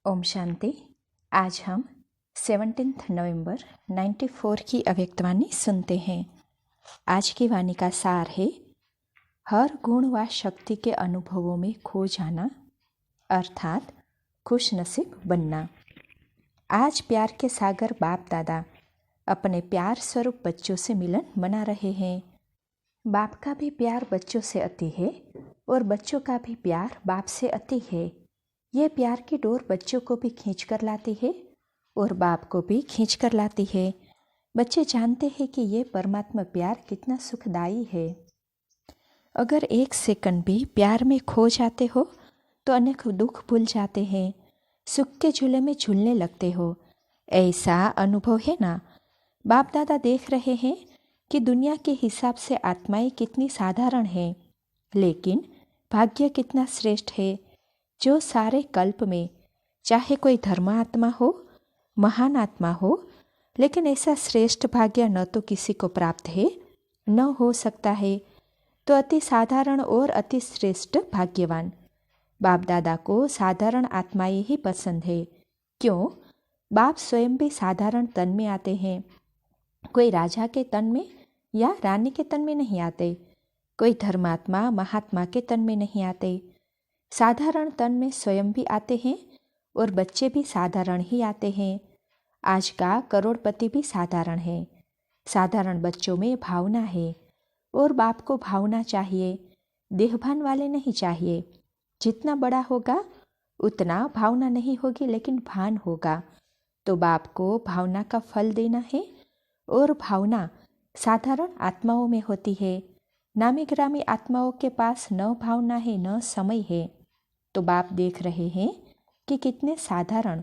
ओम शांति। आज हम 17 नवंबर 94 की अव्यक्तवाणी सुनते हैं। आज की वाणी का सार है, हर गुण व शक्ति के अनुभवों में खो जाना अर्थात खुशनसीब बनना। आज प्यार के सागर बाप दादा अपने प्यार स्वरूप बच्चों से मिलन मना रहे हैं। बाप का भी प्यार बच्चों से अति है और बच्चों का भी प्यार बाप से अति है। ये प्यार की डोर बच्चों को भी खींच कर लाती है और बाप को भी खींच कर लाती है। बच्चे जानते हैं कि ये परमात्मा प्यार कितना सुखदायी है। अगर एक सेकंड भी प्यार में खो जाते हो तो अनेक दुख भूल जाते हैं, सुख के झूले में झूलने लगते हो। ऐसा अनुभव है ना। बाप दादा देख रहे हैं कि दुनिया के हिसाब से आत्माएं कितनी साधारण हैं, लेकिन भाग्य कितना श्रेष्ठ है जो सारे कल्प में, चाहे कोई धर्मात्मा हो, महान आत्मा हो, लेकिन ऐसा श्रेष्ठ भाग्य न तो किसी को प्राप्त है न हो सकता है। तो अति साधारण और अति श्रेष्ठ भाग्यवान। बाप दादा को साधारण आत्माएं ही पसंद है। क्यों? बाप स्वयं भी साधारण तन में आते हैं। कोई राजा के तन में या रानी के तन में नहीं आते, कोई धर्मात्मा महात्मा के तन में नहीं आते। साधारण तन में स्वयं भी आते हैं और बच्चे भी साधारण ही आते हैं। आज का करोड़पति भी साधारण है। साधारण बच्चों में भावना है और बाप को भावना चाहिए, देहभान वाले नहीं चाहिए। जितना बड़ा होगा उतना भावना नहीं होगी, लेकिन भान होगा। तो बाप को भावना का फल देना है और भावना साधारण आत्माओं में होती है। नामी ग्रामी आत्माओं के पास न भावना है न समय है। तो बाप देख रहे हैं कि कितने साधारण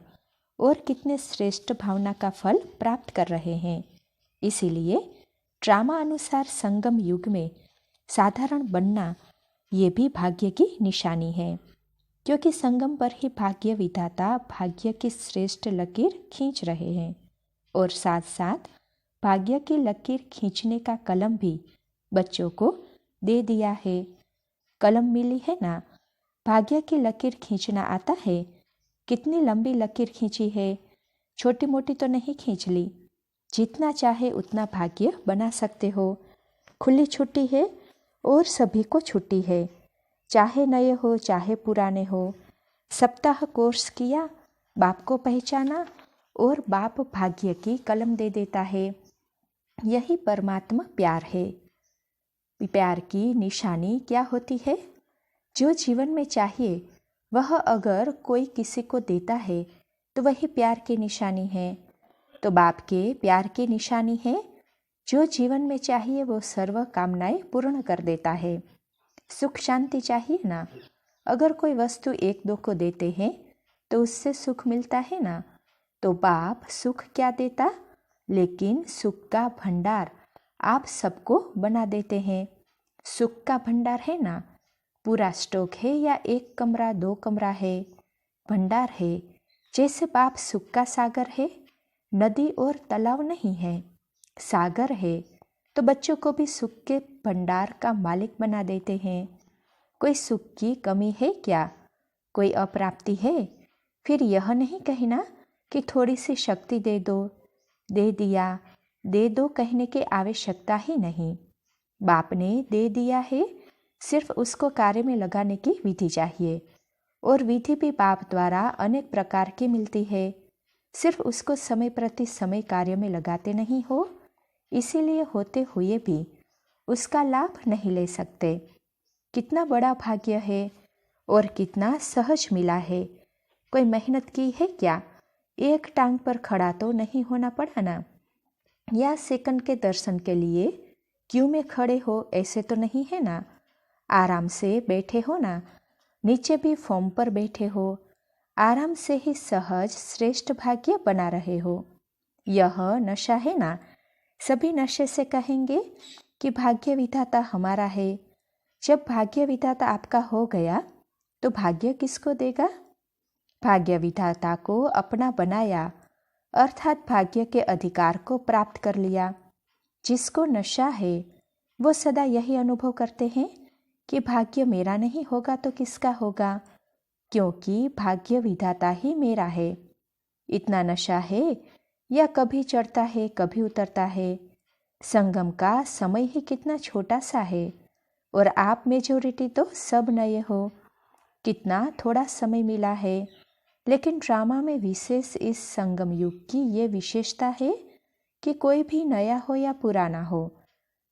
और कितने श्रेष्ठ भावना का फल प्राप्त कर रहे हैं। इसीलिए ड्रामा अनुसार संगम युग में साधारण बनना ये भी भाग्य की निशानी है, क्योंकि संगम पर ही भाग्य विधाता भाग्य की श्रेष्ठ लकीर खींच रहे हैं और साथ साथ भाग्य की लकीर खींचने का कलम भी बच्चों को दे दिया है। कलम मिली है ना। भाग्य की लकीर खींचना आता है। कितनी लंबी लकीर खींची है, छोटी मोटी तो नहीं खींच ली। जितना चाहे उतना भाग्य बना सकते हो। खुली छुट्टी है और सभी को छुट्टी है, चाहे नए हो चाहे पुराने हो। सप्ताह कोर्स किया, बाप को पहचाना और बाप भाग्य की कलम दे देता है। यही परमात्मा प्यार है। प्यार की निशानी क्या होती है? जो जीवन में चाहिए वह अगर कोई किसी को देता है तो वही प्यार की निशानी है। तो बाप के प्यार की निशानी है, जो जीवन में चाहिए वो सर्व कामनाएं पूर्ण कर देता है। सुख शांति चाहिए ना। अगर कोई वस्तु एक दो को देते हैं तो उससे सुख मिलता है ना। तो बाप सुख क्या देता, लेकिन सुख का भंडार आप सबको बना देते हैं। सुख का भंडार है ना। पूरा स्टॉक है या एक कमरा दो कमरा है, भंडार है। जैसे बाप सुख का सागर है, नदी और तालाब नहीं है, सागर है। तो बच्चों को भी सुख के भंडार का मालिक बना देते हैं। कोई सुख की कमी है क्या? कोई अप्राप्ति है? फिर यह नहीं कहना कि थोड़ी सी शक्ति दे दो, दे दिया, दे दो कहने की आवश्यकता ही नहीं। बाप ने दे दिया है, सिर्फ उसको कार्य में लगाने की विधि चाहिए। और विधि भी बाप द्वारा अनेक प्रकार की मिलती है। सिर्फ उसको समय प्रति समय कार्य में लगाते नहीं हो, इसीलिए होते हुए भी उसका लाभ नहीं ले सकते। कितना बड़ा भाग्य है और कितना सहज मिला है। कोई मेहनत की है क्या? एक टांग पर खड़ा तो नहीं होना पड़ा ना। या सेकंड के दर्शन के लिए क्यों में खड़े हो, ऐसे तो नहीं है ना। आराम से बैठे हो ना। नीचे भी फॉर्म पर बैठे हो, आराम से ही सहज श्रेष्ठ भाग्य बना रहे हो। यह नशा है ना। सभी नशे से कहेंगे कि भाग्य विधाता हमारा है। जब भाग्य विधाता आपका हो गया तो भाग्य किसको देगा? भाग्य विधाता को अपना बनाया, अर्थात भाग्य के अधिकार को प्राप्त कर लिया। जिसको नशा है वो सदा यही अनुभव करते हैं कि भाग्य मेरा नहीं होगा तो किसका होगा। क्योंकि भाग्य विधाता ही मेरा है। इतना नशा है या कभी चढ़ता है कभी उतरता है। संगम का समय ही कितना छोटा सा है और आप मेजोरिटी तो सब नए हो। कितना थोड़ा समय मिला है, लेकिन ड्रामा में विशेष इस संगम युग की ये विशेषता है कि कोई भी नया हो या पुराना हो,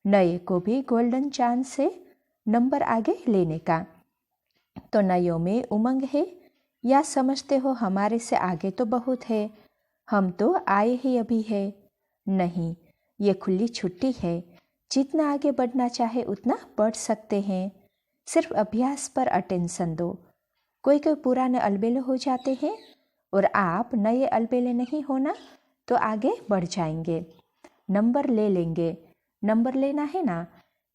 नए को भी गोल्डन चांस से नंबर आगे लेने का। तो नयों में उमंग है या समझते हो हमारे से आगे तो बहुत है, हम तो आए ही अभी है। नहीं, ये खुली छुट्टी है। जितना आगे बढ़ना चाहे उतना बढ़ सकते हैं। सिर्फ अभ्यास पर अटेंशन दो। कोई कोई पुराने अलबेले हो जाते हैं और आप नए अलबेले नहीं होना तो आगे बढ़ जाएंगे, नंबर ले लेंगे। नंबर लेना है ना,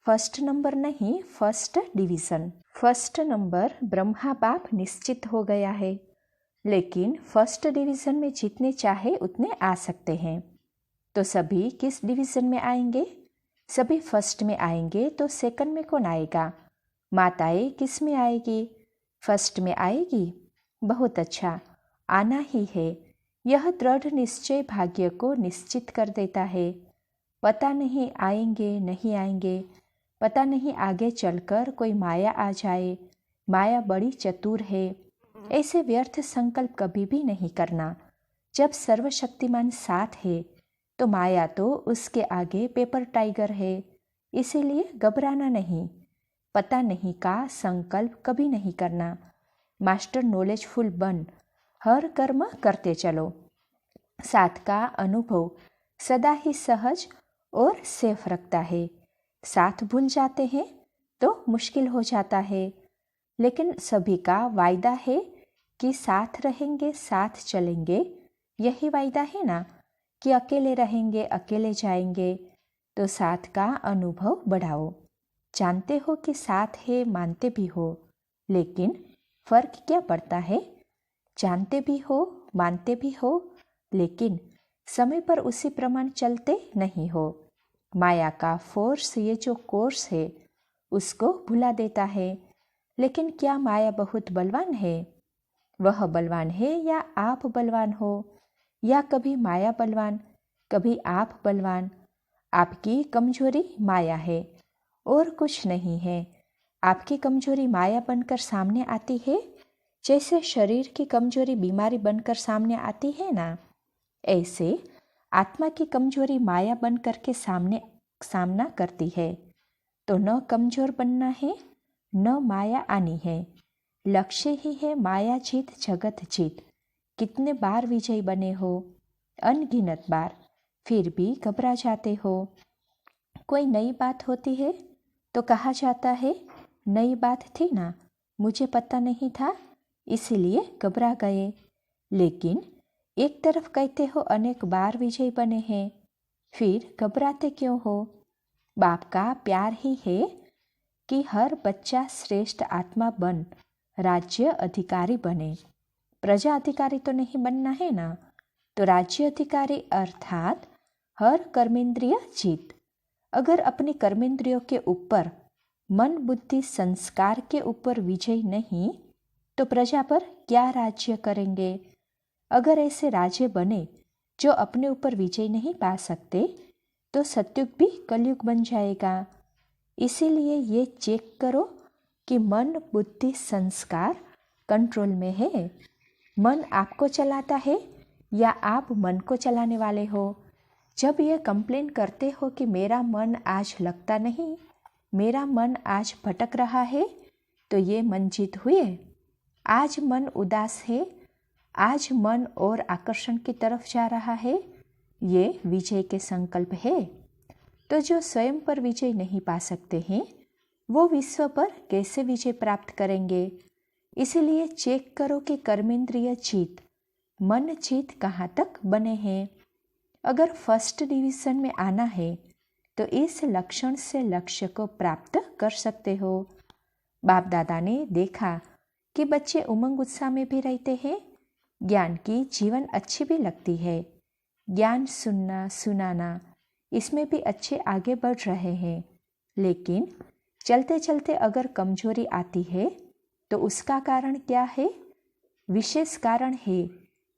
फर्स्ट नंबर नहीं, first division. First number Brahma बाप निश्चित हो गया है, लेकिन फर्स्ट डिवीज़न में जितने चाहे उतने आ सकते हैं। तो सभी किस डिवीज़न में आएंगे? सभी फर्स्ट में आएंगे, तो सेकंड में कौन आएगा? माताएं किस में आएगी? फर्स्ट में आएगी। बहुत अच्छा, आना ही है। यह दृढ़ निश्चय भाग्य को निश्चित कर देता है। पता नहीं आएंगे नहीं आएंगे, पता नहीं आगे चलकर कोई माया आ जाए। माया बड़ी चतुर है। ऐसे व्यर्थ संकल्प कभी भी नहीं करना। जब सर्वशक्तिमान साथ है तो माया तो उसके आगे पेपर टाइगर है। इसीलिए घबराना नहीं। पता नहीं का संकल्प कभी नहीं करना। मास्टर नॉलेजफुल बन, हर कर्म करते चलो। साथ का अनुभव सदा ही सहज और सेफ रखता है। साथ भूल जाते हैं तो मुश्किल हो जाता है, लेकिन सभी का वायदा है कि साथ रहेंगे साथ चलेंगे। यही वायदा है ना कि अकेले रहेंगे अकेले जाएंगे। तो साथ का अनुभव बढ़ाओ। जानते हो कि साथ है, मानते भी हो, लेकिन फर्क क्या पड़ता है? जानते भी हो, मानते भी हो, लेकिन समय पर उसी प्रमाण चलते नहीं हो। माया का फोर्स, ये जो कोर्स है, उसको भुला देता है। लेकिन क्या माया बहुत बलवान है? वह बलवान है या आप बलवान हो? या कभी माया बलवान, कभी आप बलवान? आपकी कमजोरी माया है और कुछ नहीं है। आपकी कमजोरी माया बनकर सामने आती है, जैसे शरीर की कमजोरी बीमारी बनकर सामने आती है ना, ऐसे आत्मा की कमजोरी माया बनकर के सामना करती है। तो न कमजोर बनना है, न माया आनी है। लक्ष्य ही है माया जीत जगत जीत। कितने बार विजयी बने हो? अनगिनत बार। फिर भी घबरा जाते हो। कोई नई बात होती है तो कहा जाता है, नई बात थी ना, मुझे पता नहीं था, इसीलिए घबरा गए। लेकिन एक तरफ कहते हो अनेक बार विजयी बने हैं, फिर घबराते क्यों हो? बाप का प्यार ही है कि हर बच्चा श्रेष्ठ आत्मा बन राज्य अधिकारी बने। प्रजा अधिकारी तो नहीं बनना है ना, तो राज्य अधिकारी अर्थात हर कर्मेंद्रिय जीत। अगर अपनी कर्मेंद्रियों के ऊपर, मन बुद्धि संस्कार के ऊपर विजय नहीं, तो प्रजा पर क्या राज्य करेंगे? अगर ऐसे राज्य बने जो अपने ऊपर विजय नहीं पा सकते, तो सत्युग भी कलयुग बन जाएगा। इसीलिए ये चेक करो कि मन बुद्धि संस्कार कंट्रोल में है। मन आपको चलाता है या आप मन को चलाने वाले हो? जब ये कंप्लेन करते हो कि मेरा मन आज लगता नहीं, मेरा मन आज भटक रहा है, तो ये मन जीत हुए। आज मन उदास है, आज मन और आकर्षण की तरफ जा रहा है, ये विजय के संकल्प है। तो जो स्वयं पर विजय नहीं पा सकते हैं, वो विश्व पर कैसे विजय प्राप्त करेंगे? इसलिए चेक करो कि कर्मेंद्रिय जीत, मन जीत कहाँ तक बने हैं। अगर फर्स्ट डिवीजन में आना है तो इस लक्षण से लक्ष्य को प्राप्त कर सकते हो। बाप दादा ने देखा कि बच्चे उमंग उत्साह में भी रहते हैं, ज्ञान की जीवन अच्छी भी लगती है। ज्ञान सुनना सुनाना, इसमें भी अच्छे आगे बढ़ रहे हैं। लेकिन चलते चलते अगर कमजोरी आती है तो उसका कारण क्या है? विशेष कारण है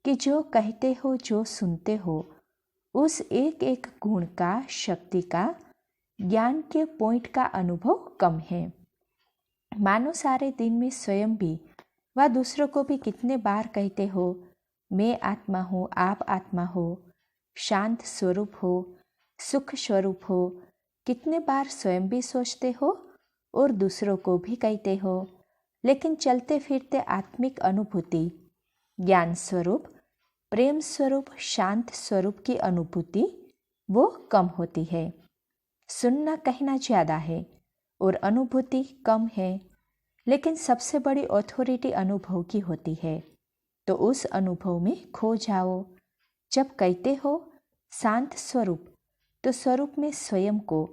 कि जो कहते हो, जो सुनते हो, उस एक एक गुण का, शक्ति का, ज्ञान के पॉइंट का अनुभव कम है। मानो सारे दिन में स्वयं भी व दूसरों को भी कितने बार कहते हो, मैं आत्मा हूँ, आप आत्मा हो, शांत स्वरूप हो, सुख स्वरूप हो। कितने बार स्वयं भी सोचते हो और दूसरों को भी कहते हो, लेकिन चलते फिरते आत्मिक अनुभूति, ज्ञान स्वरूप, प्रेम स्वरूप, शांत स्वरूप की अनुभूति वो कम होती है। सुनना कहना ज़्यादा है और अनुभूति कम है, लेकिन सबसे बड़ी अथॉरिटी अनुभव की होती है। तो उस अनुभव में खो जाओ। जब कहते हो शांत स्वरूप, तो स्वरूप में स्वयं को,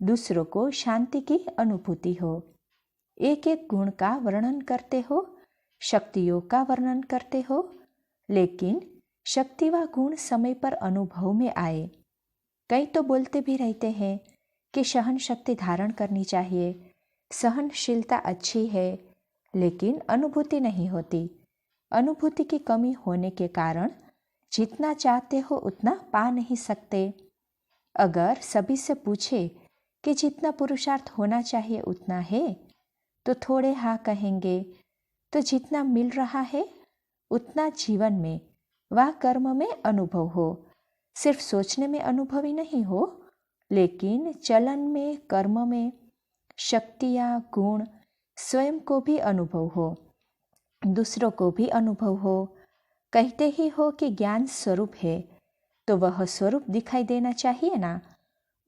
दूसरों को शांति की अनुभूति हो। एक एक गुण का वर्णन करते हो, शक्तियों का वर्णन करते हो, लेकिन शक्ति व गुण समय पर अनुभव में आए। कई तो बोलते भी रहते हैं कि सहन शक्ति धारण करनी चाहिए, सहनशीलता अच्छी है, लेकिन अनुभूति नहीं होती। अनुभूति की कमी होने के कारण जितना चाहते हो उतना पा नहीं सकते। अगर सभी से पूछे कि जितना पुरुषार्थ होना चाहिए उतना है, तो थोड़े हाँ कहेंगे। तो जितना मिल रहा है उतना जीवन में व कर्म में अनुभव हो। सिर्फ सोचने में अनुभव ही नहीं हो, लेकिन चलन में, कर्म में, शक्तियाँ, गुण, स्वयं को भी अनुभव हो, दूसरों को भी अनुभव हो। कहते ही हो कि ज्ञान स्वरूप है, तो वह स्वरूप दिखाई देना चाहिए ना।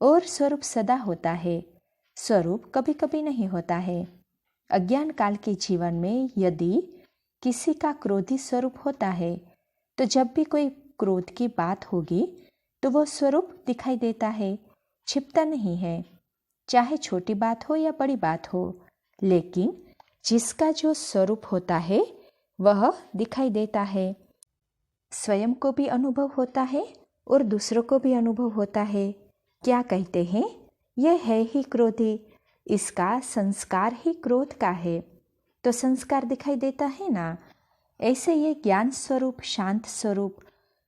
और स्वरूप सदा होता है, स्वरूप कभी कभी नहीं होता है। अज्ञान काल के जीवन में यदि किसी का क्रोधी स्वरूप होता है, तो जब भी कोई क्रोध की बात होगी तो वह स्वरूप दिखाई देता है, छिपता नहीं है। चाहे छोटी बात हो या बड़ी बात हो, लेकिन जिसका जो स्वरूप होता है वह दिखाई देता है। स्वयं को भी अनुभव होता है और दूसरों को भी अनुभव होता है। क्या कहते हैं, यह है ही क्रोधी, इसका संस्कार ही क्रोध का है, तो संस्कार दिखाई देता है ना। ऐसे ये ज्ञान स्वरूप, शांत स्वरूप,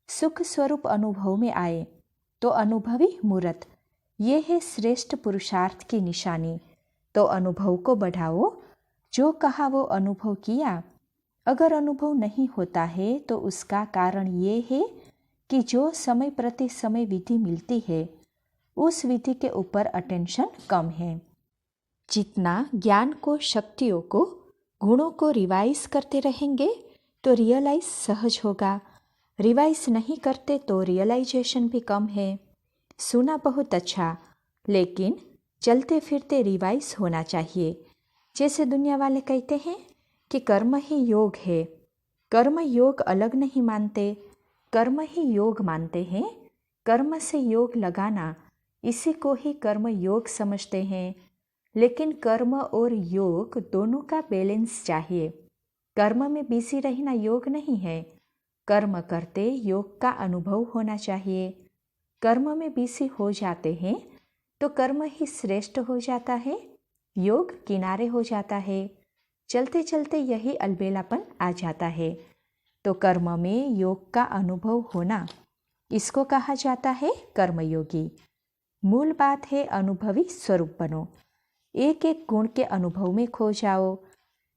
सुख स्वरूप अनुभव में आए तो अनुभवी मूर्त, ये है श्रेष्ठ पुरुषार्थ की निशानी। तो अनुभव को बढ़ाओ, जो कहा वो अनुभव किया। अगर अनुभव नहीं होता है तो उसका कारण ये है कि जो समय प्रति समय विधि मिलती है, उस विधि के ऊपर अटेंशन कम है। जितना ज्ञान को, शक्तियों को, गुणों को रिवाइज करते रहेंगे तो रियलाइज सहज होगा। रिवाइज नहीं करते तो रियलाइजेशन भी कम है। सुना बहुत अच्छा, लेकिन चलते फिरते रिवाइज होना चाहिए। जैसे दुनिया वाले कहते हैं कि कर्म ही योग है। कर्म योग अलग नहीं मानते, कर्म ही योग मानते हैं। कर्म से योग लगाना, इसी को ही कर्म योग समझते हैं। लेकिन कर्म और योग दोनों का बैलेंस चाहिए। कर्म में बिजी रहना योग नहीं है। कर्म करते योग का अनुभव होना चाहिए। कर्म में बिजी हो जाते हैं तो कर्म ही श्रेष्ठ हो जाता है, योग किनारे हो जाता है। चलते चलते यही अलबेलापन आ जाता है। तो कर्म में योग का अनुभव होना, इसको कहा जाता है कर्मयोगी। मूल बात है अनुभवी स्वरूप बनो। एक एक गुण के अनुभव में खो जाओ,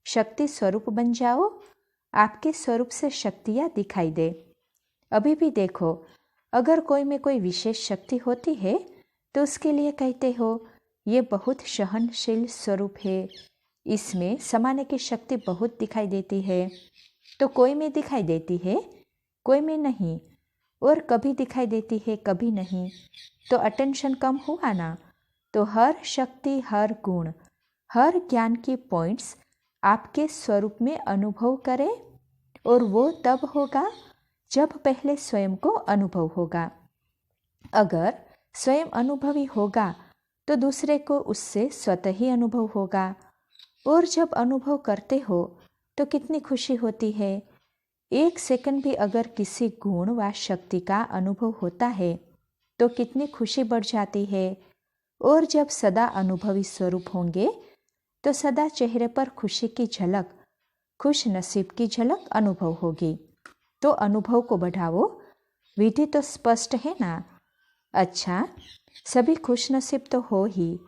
शक्ति स्वरूप बन जाओ। आपके स्वरूप से शक्तियाँ दिखाई दे। अभी भी देखो, अगर कोई में कोई विशेष शक्ति होती है तो उसके लिए कहते हो ये बहुत सहनशील स्वरूप है, इसमें समाने की शक्ति बहुत दिखाई देती है। तो कोई में दिखाई देती है, कोई में नहीं, और कभी दिखाई देती है, कभी नहीं, तो अटेंशन कम हुआ ना। तो हर शक्ति, हर गुण, हर ज्ञान की पॉइंट्स आपके स्वरूप में अनुभव करें, और वो तब होगा जब पहले स्वयं को अनुभव होगा। अगर स्वयं अनुभवी होगा तो दूसरे को उससे स्वतः ही अनुभव होगा। और जब अनुभव करते हो तो कितनी खुशी होती है। एक सेकंड भी अगर किसी गुण व शक्ति का अनुभव होता है तो कितनी खुशी बढ़ जाती है। और जब सदा अनुभवी स्वरूप होंगे तो सदा चेहरे पर खुशी की झलक खुश नसीब की झलक अनुभव होगी। तो अनुभव को बढ़ाओ। विधि तो स्पष्ट है ना। अच्छा, सभी खुश नसीब तो हो ही,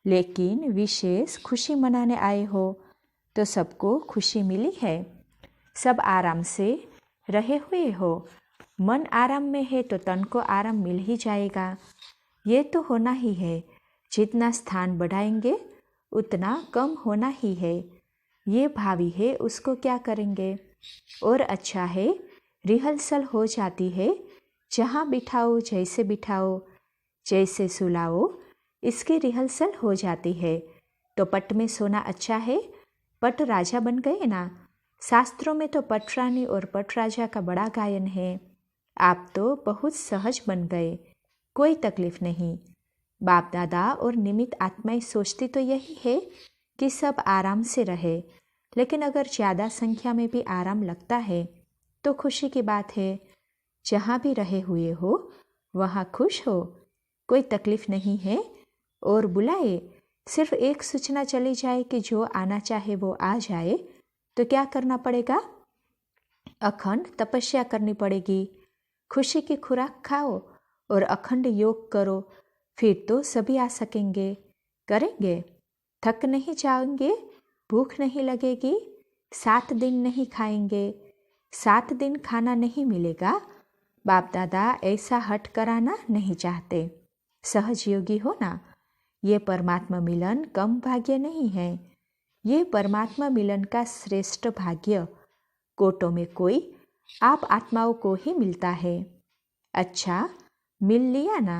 लेकिन विशेष खुशी मनाने आए हो तो सबको खुशी मिली है। सब आराम से रहे हुए हो। मन आराम में है तो तन को आराम मिल ही जाएगा। ये तो होना ही है। जितना स्थान बढ़ाएंगे उतना कम होना ही है। ये भावी है, उसको क्या करेंगे। और अच्छा है, रिहर्सल हो जाती है। जहाँ बिठाओ, जैसे बिठाओ, जैसे सुलाओ, इसकी रिहर्सल हो जाती है। तो पट में सोना अच्छा है। पट राजा बन गए ना। शास्त्रों में तो पट रानी और पट राजा का बड़ा गायन है। आप तो बहुत सहज बन गए, कोई तकलीफ नहीं। बाप दादा और निमित्त आत्माएं सोचती तो यही है कि सब आराम से रहे, लेकिन अगर ज़्यादा संख्या में भी आराम लगता है तो खुशी की बात है। जहाँ भी रहे हुए हो वहाँ खुश हो, कोई तकलीफ नहीं है। और बुलाए, सिर्फ एक सूचना चली जाए कि जो आना चाहे वो आ जाए, तो क्या करना पड़ेगा। अखंड तपस्या करनी पड़ेगी। खुशी की खुराक खाओ और अखंड योग करो, फिर तो सभी आ सकेंगे। करेंगे, थक नहीं जाएंगे, भूख नहीं लगेगी। 7 दिन नहीं खाएंगे, 7 दिन खाना नहीं मिलेगा। बाप दादा ऐसा हट कराना नहीं चाहते। सहज योगी हो ना। ये परमात्मा मिलन कम भाग्य नहीं है। ये परमात्मा मिलन का श्रेष्ठ भाग्य कोटों में कोई आप आत्माओं को ही मिलता है। अच्छा, मिल लिया ना।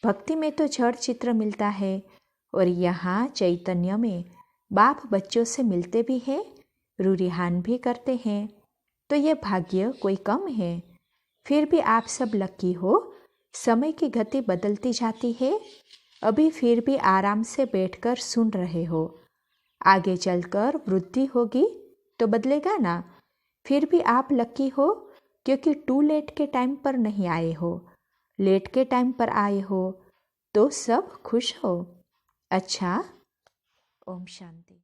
भक्ति में तो जड़ चित्र मिलता है और यहाँ चैतन्य में बाप बच्चों से मिलते भी हैं, रूरिहान भी करते हैं। तो ये भाग्य कोई कम है। फिर भी आप सब लकी हो। समय की गति बदलती जाती है। अभी फिर भी आराम से बैठकर सुन रहे हो। आगे चलकर वृद्धि होगी तो बदलेगा ना। फिर भी आप लकी हो, क्योंकि टू लेट के टाइम पर नहीं आए हो, लेट के टाइम पर आए हो। तो सब खुश हो। अच्छा, ओम शांति।